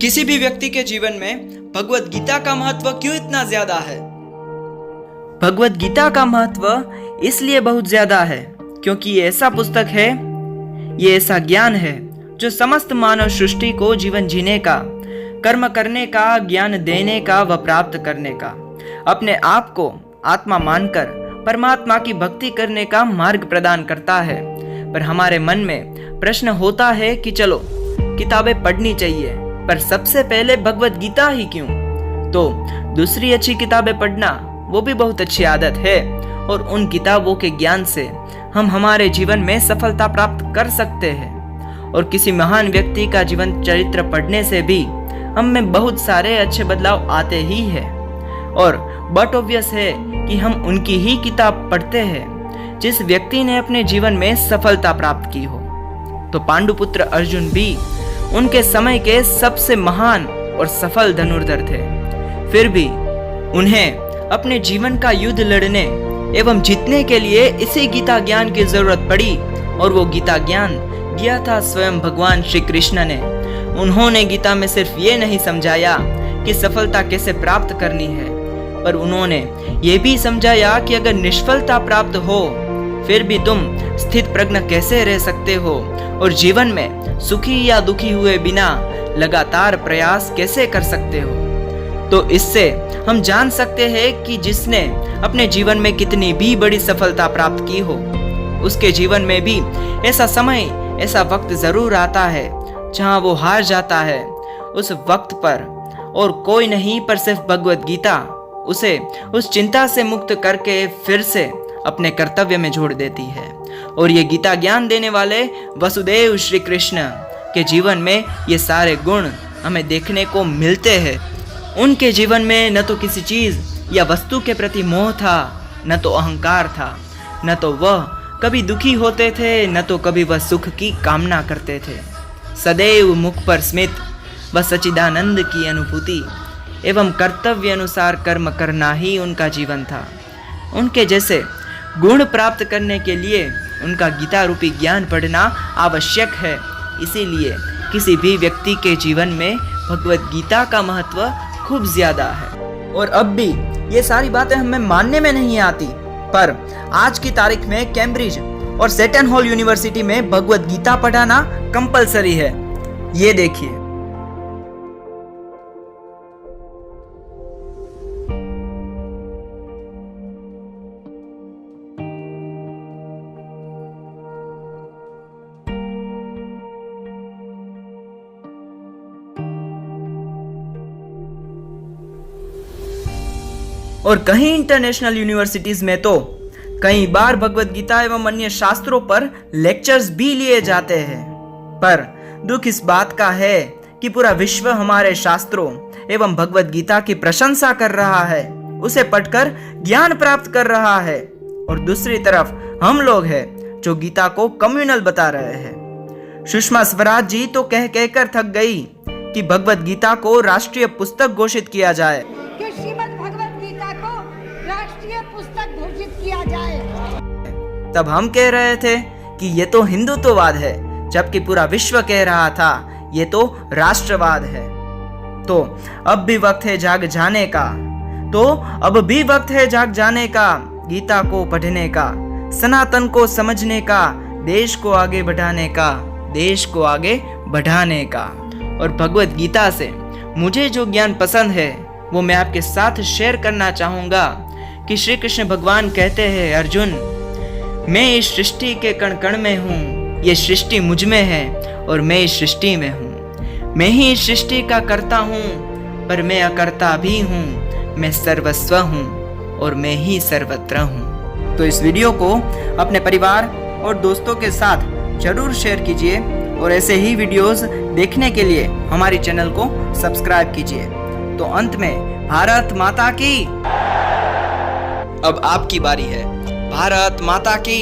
किसी भी व्यक्ति के जीवन में भगवत गीता का महत्व क्यों इतना ज्यादा है? भगवत गीता का महत्व इसलिए बहुत ज्यादा है क्योंकि ये ऐसा पुस्तक है, ये ऐसा ज्ञान है जो समस्त मानव सृष्टि को जीवन जीने का, कर्म करने का, ज्ञान देने का व प्राप्त करने का, अपने आप को आत्मा मानकर परमात्मा की भक्ति करने का मार्ग प्रदान करता है। पर हमारे मन में प्रश्न होता है कि चलो किताबें पढ़नी चाहिए, पर सबसे पहले भगवत गीता ही क्यों? तो दूसरी अच्छी किताबें पढ़ना वो भी बहुत अच्छी आदत है और उन किताबों के ज्ञान से हम हमारे जीवन में सफलता प्राप्त कर सकते हैं। और किसी महान व्यक्ति का जीवन चरित्र पढ़ने से भी हम में बहुत सारे अच्छे बदलाव आते ही हैं। और बट ऑब्वियस है कि हम उनकी ही किताब पढ़ते हैं जिस व्यक्ति ने अपने जीवन में सफलता प्राप्त की हो। तो पांडुपुत्र अर्जुन भी उनके समय के सबसे महान और सफल धनुर्धर थे, फिर भी उन्हें अपने जीवन का युद्ध लड़ने एवं जीतने के लिए इसी गीता ज्ञान की जरूरत पड़ी। और वो गीता ज्ञान दिया था स्वयं भगवान श्री कृष्ण ने। उन्होंने गीता में सिर्फ ये नहीं समझाया कि सफलता कैसे प्राप्त करनी है, पर उन्होंने ये भी समझाया कि अगर निष्फलता प्राप्त हो फिर भी तुम स्थित प्रज्ञ कैसे रह सकते हो और जीवन में सुखी या दुखी हुए बिना लगातार प्रयास कैसे कर सकते हो। तो इससे हम जान सकते हैं कि जिसने अपने जीवन में कितनी भी बड़ी सफलता प्राप्त की हो, उसके जीवन में भी ऐसा समय, ऐसा वक्त जरूर आता है जहां वो हार जाता है। उस वक्त पर और कोई नहीं पर सिर्फ भगवत गीता उसे उस चिंता से मुक्त करके फिर से अपने कर्तव्य में जोड़ देती है। और ये गीता ज्ञान देने वाले वसुदेव श्री कृष्ण के जीवन में ये सारे गुण हमें देखने को मिलते हैं। उनके जीवन में न तो किसी चीज या वस्तु के प्रति मोह था, न तो अहंकार था, न तो वह कभी दुखी होते थे, न तो कभी वह सुख की कामना करते थे। सदैव मुख पर स्मित व सच्चिदानंद की अनुभूति एवं कर्तव्य अनुसार कर्म करना ही उनका जीवन था। उनके जैसे गुण प्राप्त करने के लिए उनका गीता रूपी ज्ञान पढ़ना आवश्यक है। इसीलिए किसी भी व्यक्ति के जीवन में भगवत गीता का महत्व खूब ज्यादा है। और अब भी ये सारी बातें हमें मानने में नहीं आती, पर आज की तारीख में कैम्ब्रिज और सेटन हॉल यूनिवर्सिटी में भगवत गीता पढ़ाना कंपलसरी है। ये देखिए, और कई इंटरनेशनल यूनिवर्सिटीज में तो कई बार भगवत गीता एवं अन्य शास्त्रों पर लेक्चर्स भी लिए जाते हैं। पर दुख इस बात का है कि पूरा विश्व हमारे शास्त्रों एवं भगवत गीता की प्रशंसा कर रहा है, उसे पढ़कर ज्ञान प्राप्त कर रहा है, और दूसरी तरफ हम लोग हैं जो गीता को कम्युनल बता रहे हैं। सुषमा स्वराज जी तो कह कहकर थक गई कि भगवत गीता को राष्ट्रीय पुस्तक घोषित किया जाए, किया जाए। तब हम कह रहे थे कि ये तो हिंदुत्ववाद है, जबकि पूरा विश्व कह रहा था ये तो राष्ट्रवाद है। तो अब भी वक्त है जाग जाने का, गीता को पढ़ने का, सनातन को समझने का, देश को आगे बढ़ाने का। और भगवत गीता से मुझे जो ज्ञान पसंद है वो मैं आपके साथ शेयर करना चाहूंगा कि श्री कृष्ण भगवान कहते हैं, अर्जुन मैं इस सृष्टि के कण कण में हूँ, ये सृष्टि मुझ में है और मैं इस सृष्टि में हूँ। मैं ही इस सृष्टि का कर्ता हूँ, पर मैं अकर्ता भी हूँ। मैं सर्वस्व हूँ और मैं ही सर्वत्र हूँ। तो इस वीडियो को अपने परिवार और दोस्तों के साथ जरूर शेयर कीजिए और ऐसे ही वीडियोस देखने के लिए हमारी चैनल को सब्सक्राइब कीजिए। तो अंत में भारत माता की, अब आपकी बारी है। भारत माता की।